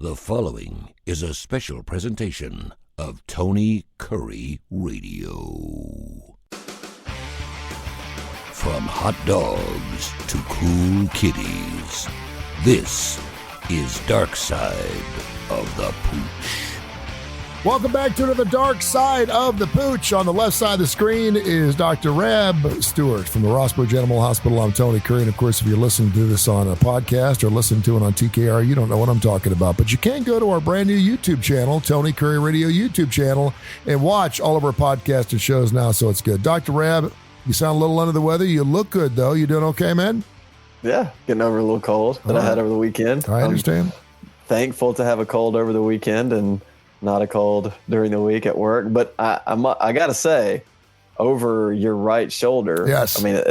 The following is a special presentation of Tony Kurre Radio. From hot dogs to cool kitties, this is Darkside of the Pooch. Welcome back to the Dark Side of the Pooch. On the left side of the screen is Dr. Reb Stewart from the Rossbridge Animal Hospital. I'm Tony Kurre. And of course, if you're listening to this on a podcast or listening to it on TKR, you don't know what I'm talking about. But you can go to our brand new YouTube channel, Tony Kurre Radio YouTube channel, and watch all of our podcasts and shows now. So it's good. Dr. Reb, you sound a little under the weather. You look good, though. You doing okay, man? Yeah, getting over a little cold that I had over the weekend. I understand. Thankful to have a cold over the weekend and not a cold during the week at work. But I got to say, over your right shoulder, yes. I mean,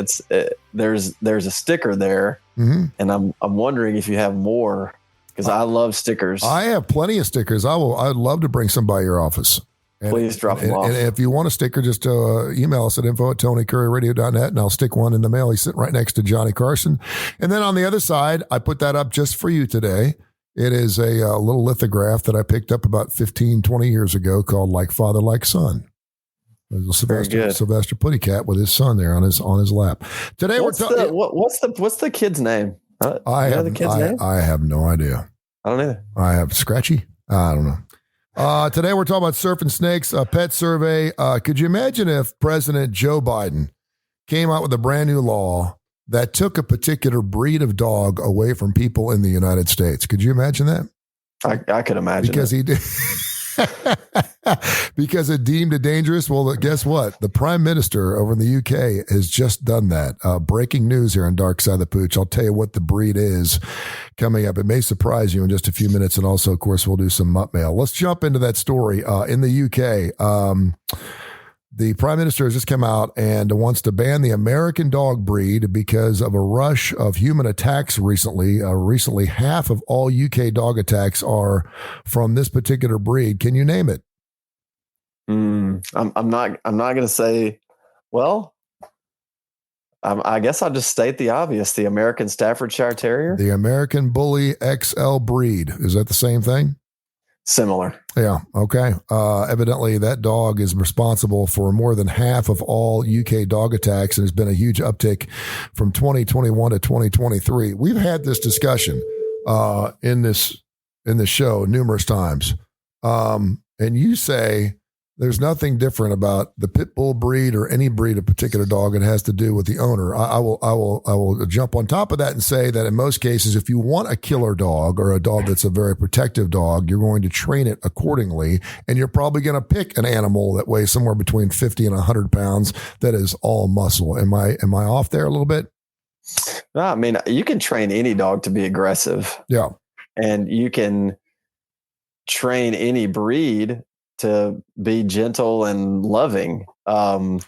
there's a sticker there, and I'm wondering if you have more, because I love stickers. I have plenty of stickers. I'd love to bring some by your office. Please drop them off. And if you want a sticker, just email us at info@tonykurreradio.net, and I'll stick one in the mail. He's sitting right next to Johnny Carson. And then on the other side, I put that up just for you today. It is a little lithograph that I picked up about 15, 20 years ago called Like Father, Like Son. Sylvester Puttycat with his son there on his lap. Today what's the kid's name? I have no idea. I don't either. I have Scratchy. I don't know. Today we're talking about surfing snakes, a pet survey. Could you imagine if President Joe Biden came out with a brand new law that took a particular breed of dog away from people in the United States? Could you imagine that? I could imagine. Because he did. Because it deemed it dangerous. Well, guess what? The Prime Minister over in the UK has just done that. Breaking news here on Dark Side of the Pooch. I'll tell you what the breed is coming up. It may surprise you in just a few minutes. And also, of course, we'll do some mutt mail. Let's jump into that story. In the UK, the Prime Minister has just come out and wants to ban the American dog breed because of a rush of human attacks recently. Recently, half of all UK dog attacks are from this particular breed. Can you name it? I'm not going to say. Well, I guess I'll just state the obvious: the American Staffordshire Terrier, the American Bully XL breed. Is that the same thing? Similar. Yeah. Okay. Evidently, that dog is responsible for more than half of all UK dog attacks, and has been a huge uptick from 2021 to 2023. We've had this discussion in this show numerous times, and you say there's nothing different about the pit bull breed or any breed of particular dog. It has to do with the owner. I will jump on top of that and say that in most cases, if you want a killer dog or a dog that's a very protective dog, you're going to train it accordingly. And you're probably going to pick an animal that weighs somewhere between 50 and 100 pounds that is all muscle. Am I off there a little bit? No, I mean, you can train any dog to be aggressive. Yeah. And you can train any breed to be gentle and loving. Are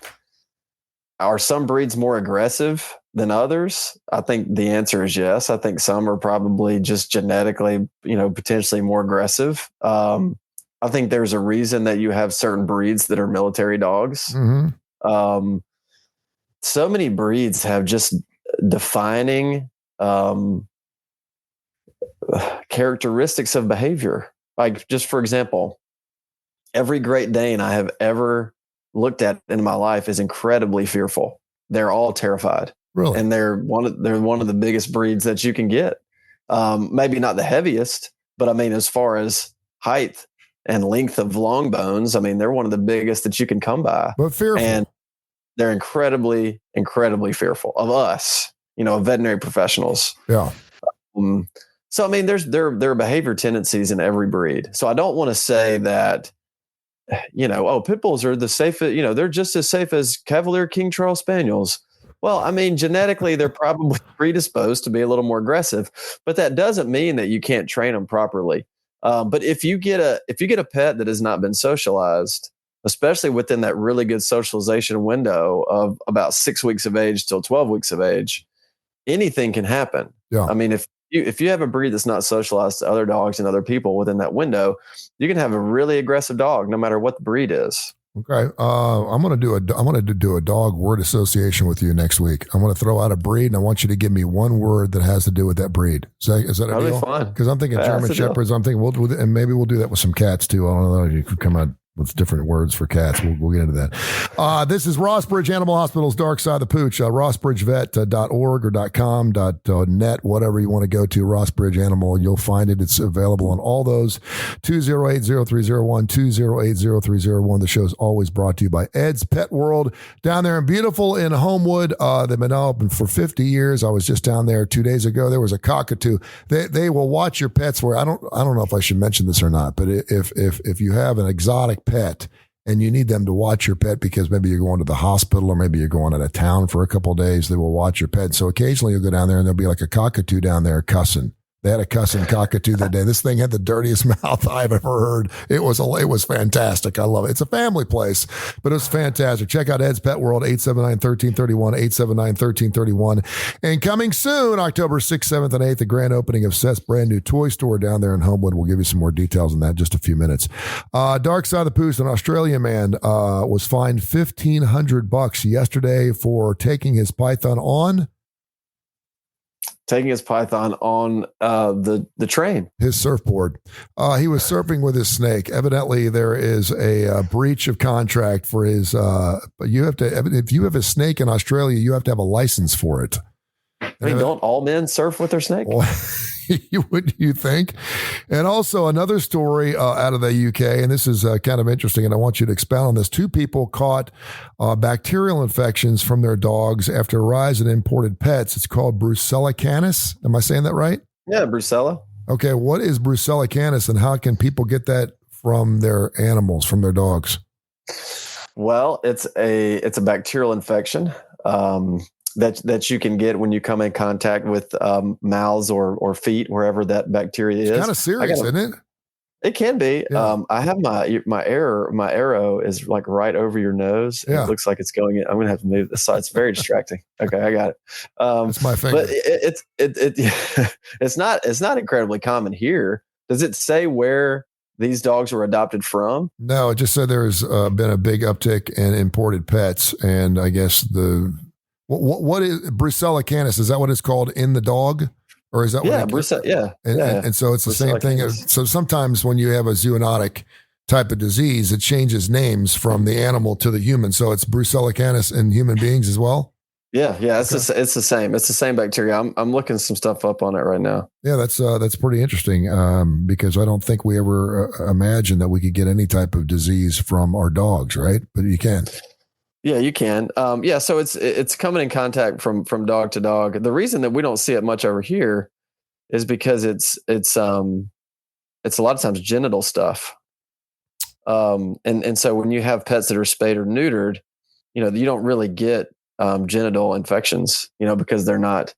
some breeds more aggressive than others? I think the answer is yes. I think some are probably just genetically, potentially more aggressive. I think there's a reason that you have certain breeds that are military dogs. Mm-hmm. So many breeds have just defining characteristics of behavior. Like, just for example, every Great Dane I have ever looked at in my life is incredibly fearful. They're all terrified. Really? And they're one of the biggest breeds that you can get. Maybe not the heaviest, but I mean, as far as height and length of long bones, I mean, they're one of the biggest that you can come by. But fearful. And they're incredibly, incredibly fearful of us, veterinary professionals. Yeah. So, I mean, there are behavior tendencies in every breed. So I don't want to say that, pit bulls are the safest, they're just as safe as Cavalier King Charles Spaniels. Well, I mean, genetically, they're probably predisposed to be a little more aggressive, but that doesn't mean that you can't train them properly. But if you get a pet that has not been socialized, especially within that really good socialization window of about 6 weeks of age till 12 weeks of age, anything can happen. Yeah. I mean, if you have a breed that's not socialized to other dogs and other people within that window, you can have a really aggressive dog, no matter what the breed is. Okay. I'm going to do a dog word association with you next week. I'm going to throw out a breed, and I want you to give me one word that has to do with that breed. Is that a That'll deal? be fun. Because I'm thinking German Shepherds. I'm thinking and maybe we'll do that with some cats too. I don't know. You could come out with different words for cats. We'll get into that. This is Rossbridge Animal Hospital's Darkside the Pooch, rossbridgevet.org or .com.net, whatever you want to go to, Rossbridge Animal. You'll find it. It's available on all those. 208-0301, 208-0301. The show's always brought to you by Ed's Pet World down there in beautiful in Homewood. They've been open for 50 years. I was just down there 2 days ago. There was a cockatoo. They will watch your pets where I don't know if I should mention this or not, but if you have an exotic pet and you need them to watch your pet because maybe you're going to the hospital or maybe you're going out of town for a couple of days, they will watch your pet. So occasionally you'll go down there and there'll be like a cockatoo down there cussing. They had a cussing cockatoo that day. This thing had the dirtiest mouth I've ever heard. It was fantastic. I love it. It's a family place, but it was fantastic. Check out Ed's Pet World, 879-1331, 879-1331. And coming soon, October 6th, 7th, and 8th, the grand opening of Seth's brand new toy store down there in Homewood. We'll give you some more details on that in just a few minutes. Darkside the Pooch, an Australian man, was fined $1,500 yesterday for taking his python on the train, his surfboard. He was surfing with his snake. Evidently, there is a breach of contract for his. You have to, if you have a snake in Australia, you have to have a license for it. I mean, don't all men surf with their snake? Well, you think? And also another story out of the UK, and this is kind of interesting, and I want you to expound on this. 2 people caught bacterial infections from their dogs after a rise in imported pets. It's called Brucella canis. Am I saying that right? Yeah, Brucella. Okay, what is Brucella canis, and how can people get that from their animals, from their dogs? Well, it's a bacterial infection. That you can get when you come in contact with mouths or feet, wherever that bacteria is. It's kind of serious, isn't it? It can be. Yeah. I have my arrow is like right over your nose. Yeah. It looks like it's going in. I'm going to have to move this side. It's very distracting. Okay, I got it. It's my finger. But it's not incredibly common here. Does it say where these dogs were adopted from? No, it just said there's been a big uptick in imported pets, and I guess what is Brucella canis? Is that what it's called in the dog? Or is that Brucella? Yeah. And so it's the same thing. So sometimes when you have a zoonotic type of disease, it changes names from the animal to the human. So it's Brucella canis in human beings as well? Yeah. It's the same. It's the same bacteria. I'm looking some stuff up on it right now. Yeah, that's pretty interesting because I don't think we ever imagined that we could get any type of disease from our dogs, right? But you can. Yeah, you can. So it's coming in contact from dog to dog. The reason that we don't see it much over here is because it's a lot of times genital stuff. And so when you have pets that are spayed or neutered, you don't really get genital infections, because they're not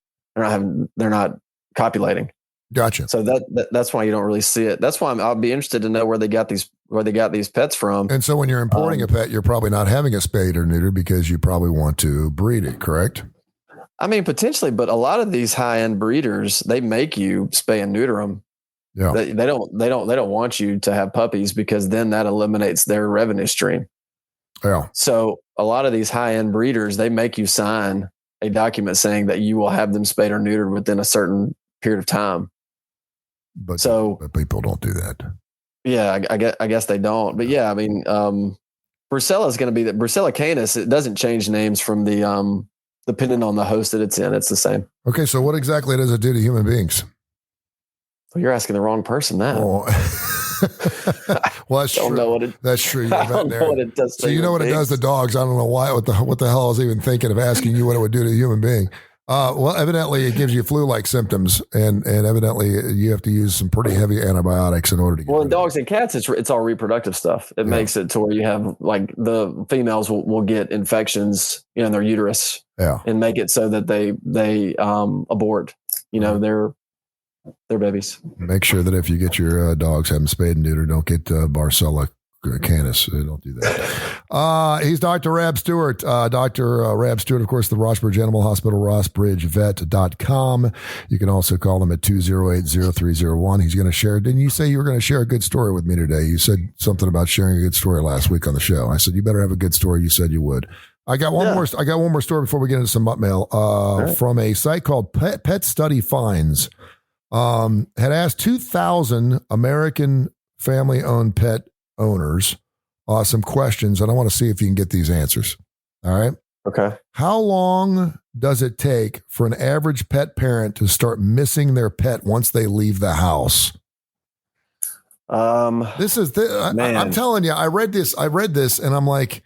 copulating. Gotcha. So that's why you don't really see it. That's why I'll be interested to know where they got these pets from. And so when you're importing a pet, you're probably not having a spayed or neutered because you probably want to breed it, correct? I mean, potentially, but a lot of these high-end breeders, they make you spay and neuter them. Yeah. They don't want you to have puppies because then that eliminates their revenue stream. Yeah. So a lot of these high-end breeders, they make you sign a document saying that you will have them spayed or neutered within a certain period of time. But people don't do that. Yeah, I guess they don't. But yeah, I mean, Brucella is going to be that Brucella canis. It doesn't change names from the depending on the host that it's in. It's the same. Okay, so what exactly does it do to human beings? Well, you're asking the wrong person now. Well, that's true. That's true. I don't know what it does. So you know what it does to dogs. I don't know why. What the hell I was even thinking of asking you what it would do to a human being. Well, evidently it gives you flu-like symptoms, and evidently you have to use some pretty heavy antibiotics in order to get in dogs and cats, it's all reproductive stuff. It makes it to where you have like the females will get infections in their uterus and make it so that they abort, their babies. Make sure that if you get your dogs having spayed and neutered, don't get Barcella Canis. Don't do that. He's Dr. Rab Stewart. Dr. Rab Stewart, of course, the Rossbridge Animal Hospital, rossbridgevet.com. You can also call him at 208-0301. He's going to share. Didn't you say you were going to share a good story with me today? You said something about sharing a good story last week on the show. I said, you better have a good story. You said you would. I got one more. I got one more story before we get into some mutt mail from a site called Pet Study Finds. Had asked 2,000 American family-owned pet owners some questions, and I want to see if you can get these answers. All right. Okay. How long does it take for an average pet parent to start missing their pet once they leave the house? I'm telling you, I read this, and I'm like,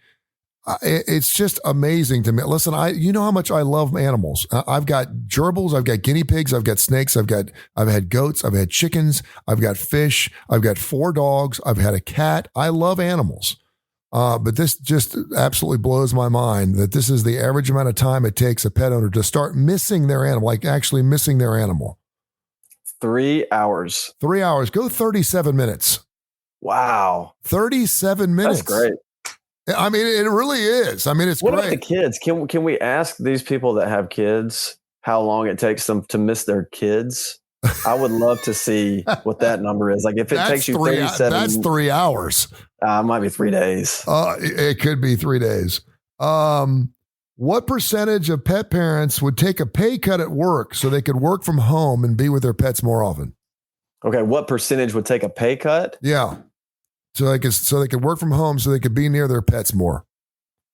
it's just amazing to me. Listen, you know how much I love animals. I've got gerbils, I've got guinea pigs, I've got snakes, I've had goats, I've had chickens, I've got fish, I've got 4 dogs, I've had a cat. I love animals. But this just absolutely blows my mind that this is the average amount of time it takes a pet owner to start missing their animal, like actually missing their animal. 3 hours. 3 hours. Go 37 minutes. Wow. 37 minutes. That's great. I mean, it really is. I mean, it's what great. What about the kids? Can we ask these people that have kids how long it takes them to miss their kids? I would love to see what that number is. Like if it takes you 37. That's 3 hours. It might be 3 days. It could be 3 days. What percentage of pet parents would take a pay cut at work so they could work from home and be with their pets more often? Okay. What percentage would take a pay cut? Yeah. So they could work from home so they could be near their pets more.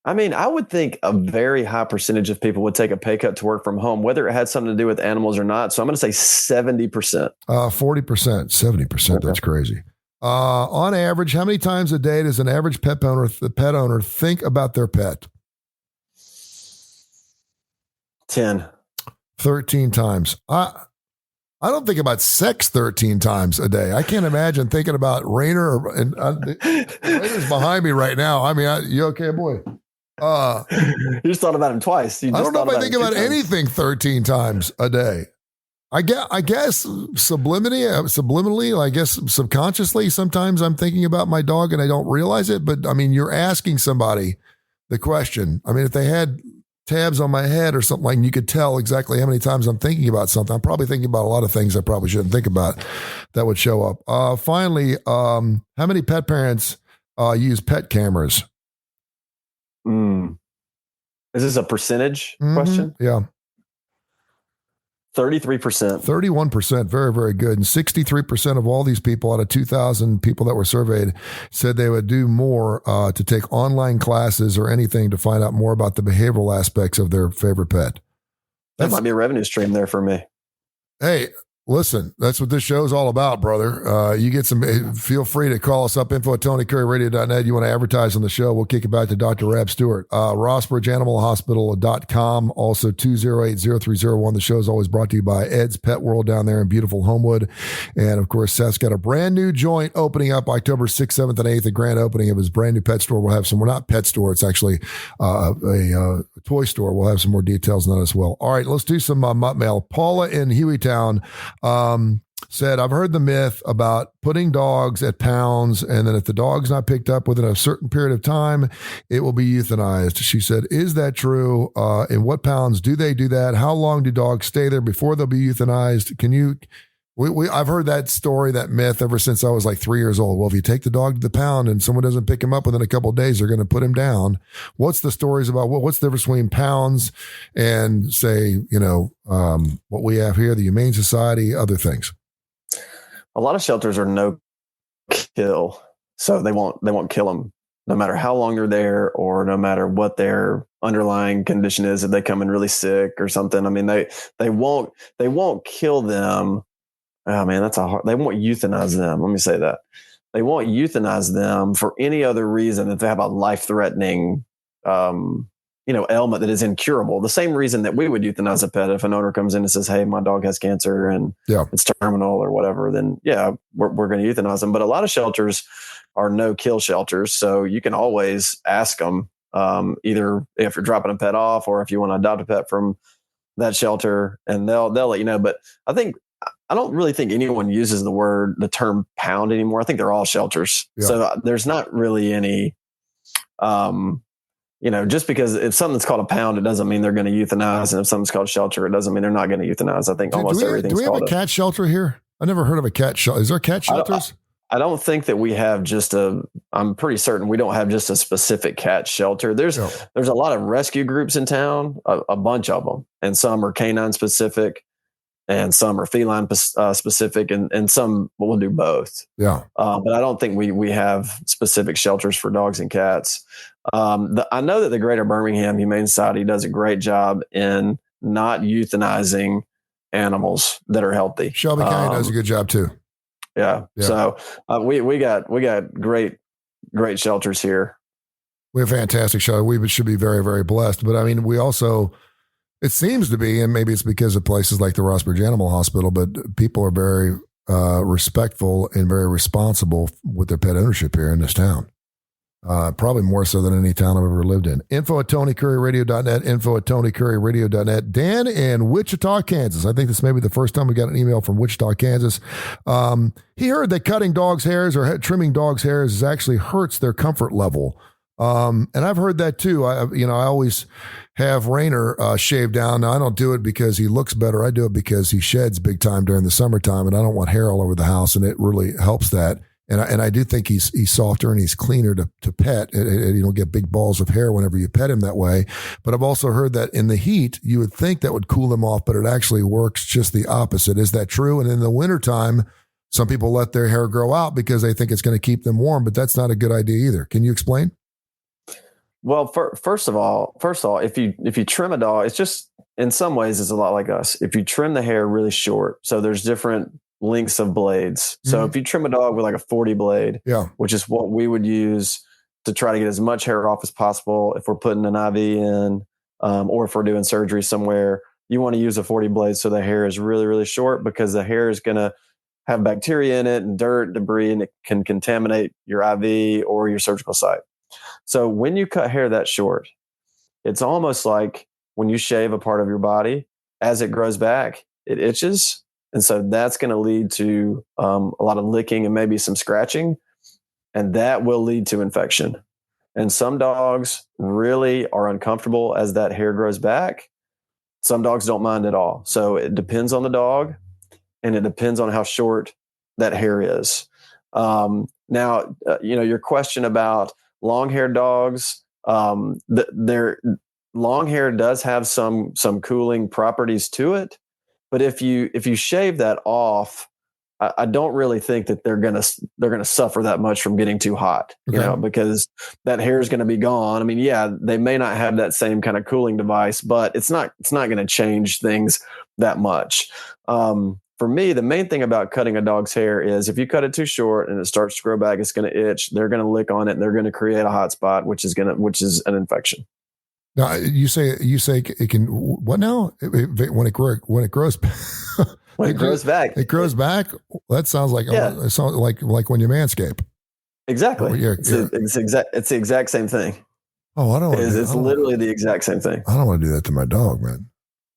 I mean, I would think a very high percentage of people would take a pay cut to work from home, whether it had something to do with animals or not. So I'm going to say 70%. 40%, 70%. Okay. That's crazy. On average, how many times a day does an average pet owner think about their pet? 10. 13 times. I don't think about sex 13 times a day. I can't imagine thinking about Rainer. Rainer's behind me right now. I mean, you okay, boy? You just thought about him twice. I don't know if I think about anything 13 times a day. I guess subliminally, I guess subconsciously, sometimes I'm thinking about my dog and I don't realize it. But I mean, you're asking somebody the question. I mean, if they had tabs on my head or something, like, you could tell exactly how many times I'm thinking about something. I'm probably thinking about a lot of things I probably shouldn't think about that would show up. Finally, how many pet parents use pet cameras? Is this a percentage question? Yeah. 33%. 31%. Very, very good. And 63% of all these people out of 2,000 people that were surveyed said they would do more to take online classes or anything to find out more about the behavioral aspects of their favorite pet. That might be a revenue stream there for me. Hey, listen, that's what this show is all about, brother. You get feel free to call us up, info@TonyCurryRadio.net. You want to advertise on the show, we'll kick it back to Dr. Rab Stewart. RossbridgeAnimalHospital.com, also 208-0301. The show is always brought to you by Ed's Pet World down there in beautiful Homewood. And of course, Seth's got a brand new joint opening up October 6th, 7th, and 8th, a grand opening of his brand new pet store. We'll have some, we're not pet store, it's actually a toy store. We'll have some more details on that as well. All right, let's do some mutt mail. Paula in Hueytown said, I've heard the myth about putting dogs at pounds, and then if the dog's not picked up within a certain period of time, it will be euthanized. She said, is that true? In what pounds do they do that? How long do dogs stay there before they'll be euthanized? Can you, I've heard that story, that myth ever since I was like 3 years old. Well, if you take the dog to the pound and someone doesn't pick him up within a couple of days, they're going to put him down. What's the stories about? What's the difference between pounds and, say, what we have here, the Humane Society, other things? A lot of shelters are no kill, so they won't kill them no matter how long they're there or no matter what their underlying condition is. If they come in really sick or something, I mean, they won't kill them. Oh man, they won't euthanize them. Let me say that. They won't euthanize them for any other reason if they have a life-threatening, ailment that is incurable. The same reason that we would euthanize a pet if an owner comes in and says, hey, my dog has cancer and it's terminal or whatever, then we're going to euthanize them. But a lot of shelters are no-kill shelters. So you can always ask them, either if you're dropping a pet off or if you want to adopt a pet from that shelter, and they'll let you know. But I think I don't really think anyone uses the term pound anymore. I think they're all shelters. Yeah. So there's not really any, just because if something's called a pound, it doesn't mean they're going to euthanize. And if something's called shelter, it doesn't mean they're not going to euthanize. I think almost everything's called. Do we have a cat shelter here? I never heard of a cat shelter. Is there cat shelters? I don't think that we have I'm pretty certain we don't have just a specific cat shelter. There's a lot of rescue groups in town, a bunch of them, and some are canine specific and some are feline specific, and some will do both. Yeah. But I don't think we have specific shelters for dogs and cats. I know that the Greater Birmingham Humane Society does a great job in not euthanizing animals that are healthy. Shelby County does a good job too. Yeah. So we got great shelters here. We have fantastic shelter. We should be very, very blessed. But I mean, we also, it seems to be, and maybe it's because of places like the Rossbridge Animal Hospital, but people are very respectful and very responsible with their pet ownership here in this town. Probably more so than any town I've ever lived in. info@TonyCurryRadio.net, info@TonyCurryRadio.net. Dan in Wichita, Kansas. I think this may be the first time we got an email from Wichita, Kansas. He heard that cutting dogs' hairs or trimming dogs' hairs actually hurts their comfort level. And I've heard that too. I always have Rainer shaved down. Now, I don't do it because he looks better. I do it because he sheds big time during the summertime, and I don't want hair all over the house, and it really helps that. And I do think he's softer and he's cleaner to pet. You don't get big balls of hair whenever you pet him that way. But I've also heard that in the heat, you would think that would cool him off, but it actually works just the opposite. Is that true? And in the wintertime, some people let their hair grow out because they think it's going to keep them warm, but that's not a good idea either. Can you explain? Well, first of all, if you trim a dog, it's just, in some ways, it's a lot like us. If you trim the hair really short, so there's different lengths of blades. So if you trim a dog with like a 40 blade, which is what we would use to try to get as much hair off as possible if we're putting an IV in, or if we're doing surgery somewhere, you want to use a 40 blade so the hair is really, really short, because the hair is going to have bacteria in it and dirt, debris, and it can contaminate your IV or your surgical site. So when you cut hair that short, it's almost like when you shave a part of your body, as it grows back, it itches. And so that's going to lead to a lot of licking and maybe some scratching, and that will lead to infection. And some dogs really are uncomfortable as that hair grows back. Some dogs don't mind at all. So it depends on the dog, and it depends on how short that hair is. Now, your question about long-haired dogs, their long hair does have some cooling properties to it. But if you shave that off, I don't really think that they're gonna suffer that much from getting too hot, because that hair is going to be gone. I mean, yeah, they may not have that same kind of cooling device, but it's not going to change things that much. For me, the main thing about cutting a dog's hair is if you cut it too short and it starts to grow back, it's going to itch. They're going to lick on it, and they're going to create a hot spot, which is an infection. Now you say it can, what now? When it grows when it grows back, it grows back. That sounds like it sounds like when you manscape. Exactly. It's the exact same thing. Oh, I don't. It's literally the exact same thing. I don't want to do that to my dog, man.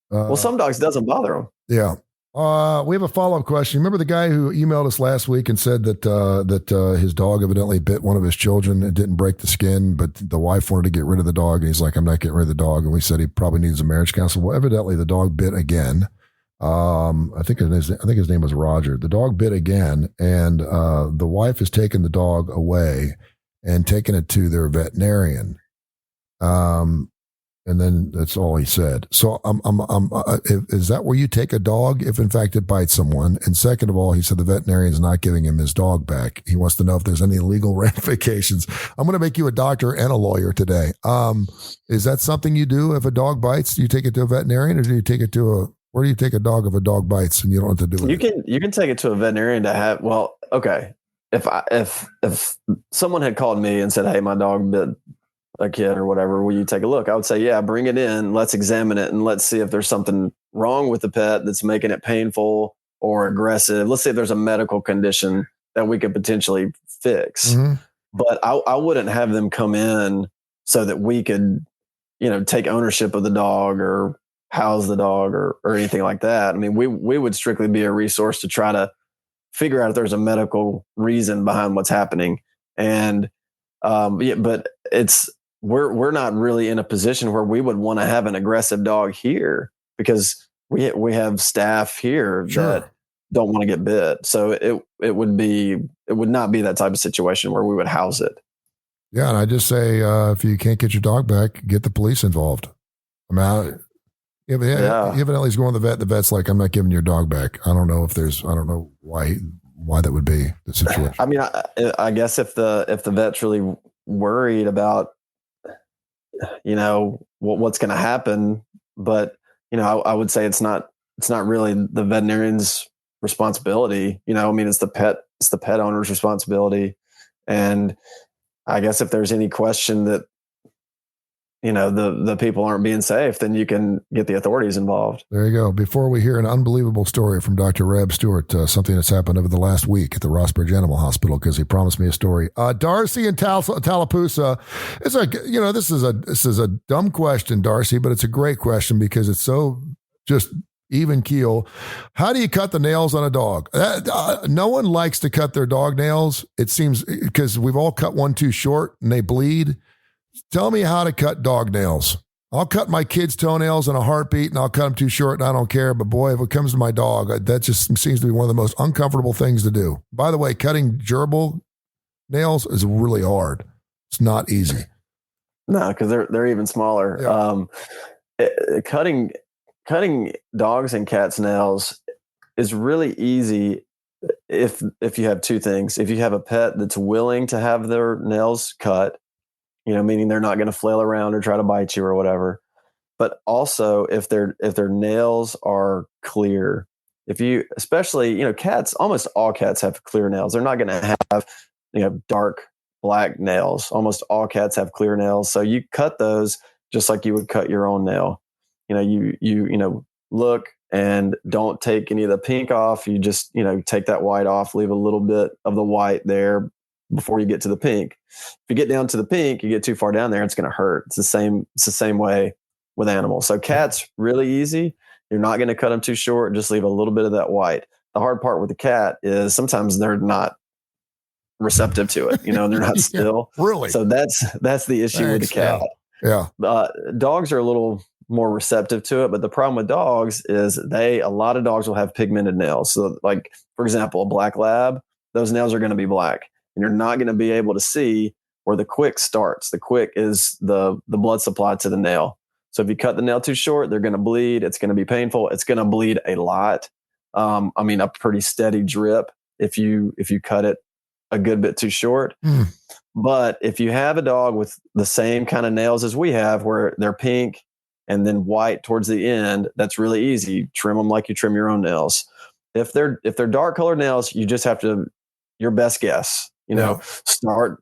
Well, some dogs doesn't bother them. Yeah. We have a follow-up question. Remember the guy who emailed us last week and said that his dog evidently bit one of his children and didn't break the skin, but the wife wanted to get rid of the dog, and he's like, "I'm not getting rid of the dog." And we said he probably needs a marriage counselor. Well, evidently the dog bit again. I think his name was Roger. The dog bit again, and the wife has taken the dog away and taken it to their veterinarian. And then that's all he said. So is that where you take a dog if in fact it bites someone? And second of all, he said the veterinarian's not giving him his dog back. He wants to know if there's any legal ramifications. I'm going to make you a doctor and a lawyer today. Is that something you do if a dog bites? Do you take it to a veterinarian, or do you take it to where do you take a dog if a dog bites and you don't have to do it? You can take it to a veterinarian to have, well, okay. If someone had called me and said, "Hey, my dog bit a kid or whatever, will you take a look?" I would say, yeah, bring it in. Let's examine it and let's see if there's something wrong with the pet that's making it painful or aggressive. Let's see if there's a medical condition that we could potentially fix. Mm-hmm. But I wouldn't have them come in so that we could, take ownership of the dog or house the dog or anything like that. I mean, we would strictly be a resource to try to figure out if there's a medical reason behind what's happening. And yeah, but we're not really in a position where we would want to have an aggressive dog here because we have staff here that don't want to get bit. So it would not be that type of situation where we would house it. Yeah, and I just say if you can't get your dog back, get the police involved. I mean, evidently he's going to the vet. The vet's like, I'm not giving your dog back. I don't know why that would be the situation. I mean, I guess if the vet's really worried about, what's going to happen, but I would say it's not really the veterinarian's responsibility. I mean, it's the pet owner's responsibility. And I guess if there's any question that, the people aren't being safe, then you can get the authorities involved. There you go. Before we hear an unbelievable story from Dr. Reb Stewart, something that's happened over the last week at the Rossbridge Animal Hospital, because he promised me a story. Darcy in Tallapoosa, this is a dumb question, Darcy, but it's a great question because it's so just even keel. How do you cut the nails on a dog? No one likes to cut their dog nails. It seems because we've all cut one too short and they bleed. Tell me how to cut dog nails. I'll cut my kids' toenails in a heartbeat and I'll cut them too short and I don't care. But boy, if it comes to my dog, that just seems to be one of the most uncomfortable things to do. By the way, cutting gerbil nails is really hard. It's not easy. No, because they're even smaller. Yeah. Cutting dogs and cats' nails is really easy if you have two things. If you have a pet that's willing to have their nails cut, meaning they're not going to flail around or try to bite you or whatever. But also if their nails are clear, especially cats, almost all cats have clear nails. They're not going to have, dark black nails. Almost all cats have clear nails. So you cut those just like you would cut your own nail. You look and don't take any of the pink off. You just, take that white off, leave a little bit of the white there before you get to the pink. If you get down to the pink, you get too far down there, it's going to hurt. It's the same way with animals. So cats, really easy. You're not going to cut them too short. Just leave a little bit of that white. The hard part with the cat is sometimes they're not receptive to it. They're not still. Really? So that's the issue with the cat. Yeah. Dogs are a little more receptive to it, but the problem with dogs is a lot of dogs will have pigmented nails. So like, for example, a black lab, those nails are going to be black. And you're not going to be able to see where the quick starts. The quick is the blood supply to the nail. So if you cut the nail too short, they're going to bleed. It's going to be painful. It's going to bleed a lot. A pretty steady drip if you cut it a good bit too short. But if you have a dog with the same kind of nails as we have, where they're pink and then white towards the end, that's really easy. Trim them like you trim your own nails. If they're dark colored nails, you just have to, your best guess.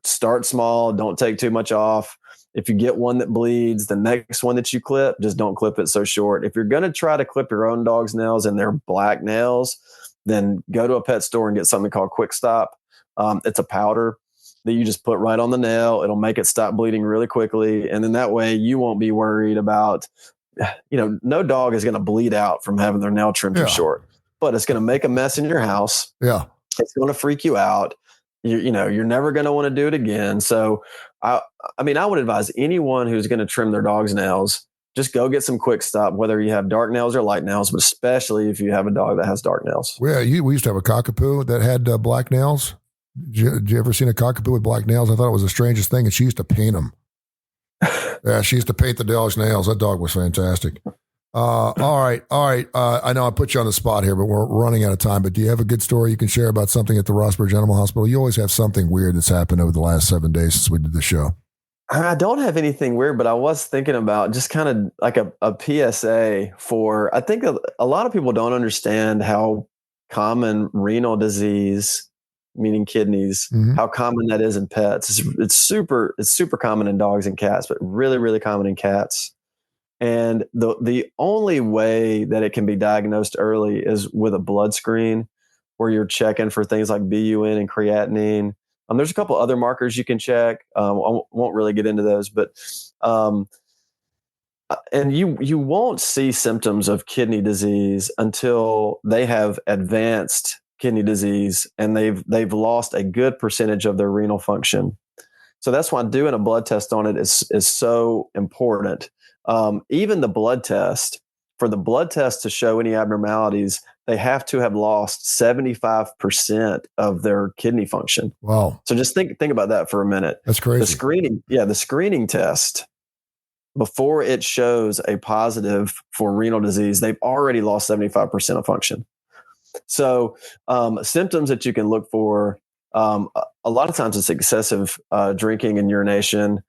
Start small. Don't take too much off. If you get one that bleeds, the next one that you clip, just don't clip it so short. If you're going to try to clip your own dog's nails and they're black nails, then go to a pet store and get something called Quick Stop. It's a powder that you just put right on the nail. It'll make it stop bleeding really quickly. And then that way you won't be worried about, no dog is going to bleed out from having their nail trimmed too short, but it's going to make a mess in your house. Yeah. It's going to freak you out. You're never going to want to do it again. So I would advise anyone who's going to trim their dog's nails, just go get some Quick Stop, whether you have dark nails or light nails, but especially if you have a dog that has dark nails. Yeah. We used to have a cockapoo that had black nails. Did you ever seen a cockapoo with black nails? I thought it was the strangest thing. And she used to paint them. Yeah. She used to paint the dog's nails. That dog was fantastic. All right. I know I put you on the spot here, but we're running out of time. But do you have a good story you can share about something at the Rossbridge Animal Hospital? You always have something weird that's happened over the last 7 days since we did the show. I don't have anything weird, but I was thinking about just kind of like a PSA for, I think a lot of people don't understand how common renal disease, meaning kidneys, how common that is in pets. It's super common in dogs and cats, but really, really common in cats. And the only way that it can be diagnosed early is with a blood screen where you're checking for things like BUN and creatinine. There's a couple other markers you can check. I won't really get into those, but and you won't see symptoms of kidney disease until they have advanced kidney disease and they've lost a good percentage of their renal function. So that's why doing a blood test on it is so important. Even the blood test, for the blood test to show any abnormalities, they have to have lost 75% of their kidney function. Wow. So just think about that for a minute. That's crazy. The screening test, before it shows a positive for renal disease, they've already lost 75% of function. So symptoms that you can look for, a lot of times it's excessive drinking and urination.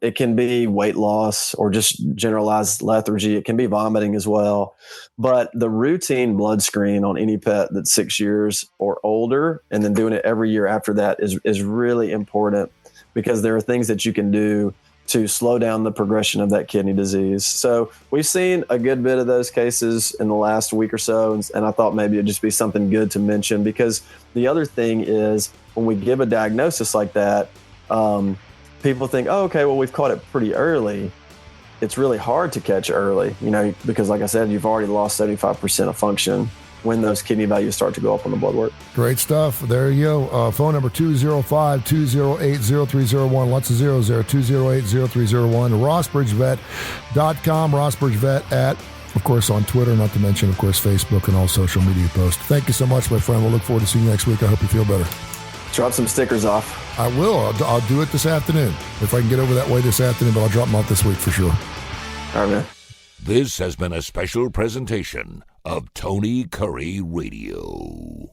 It can be weight loss or just generalized lethargy. It can be vomiting as well. But the routine blood screen on any pet that's 6 years or older, and then doing it every year after that is really important, because there are things that you can do to slow down the progression of that kidney disease. So we've seen a good bit of those cases in the last week or so, and I thought maybe it'd just be something good to mention, because the other thing is when we give a diagnosis like that, people think, oh, okay, well, we've caught it pretty early. It's really hard to catch early, because like I said, you've already lost 75% of function when those kidney values start to go up on the blood work. Great stuff. There you go. Phone number 205-208-0301. Lots of zeros there. 208-0301. RossBridgeVet.com. RossBridgeVet at, of course, on Twitter, not to mention, of course, Facebook and all social media posts. Thank you so much, my friend. We'll look forward to seeing you next week. I hope you feel better. Drop some stickers off. I will. I'll do it this afternoon. If I can get over that way this afternoon, but I'll drop them off this week for sure. All right, man. This has been a special presentation of Tony Curry Radio.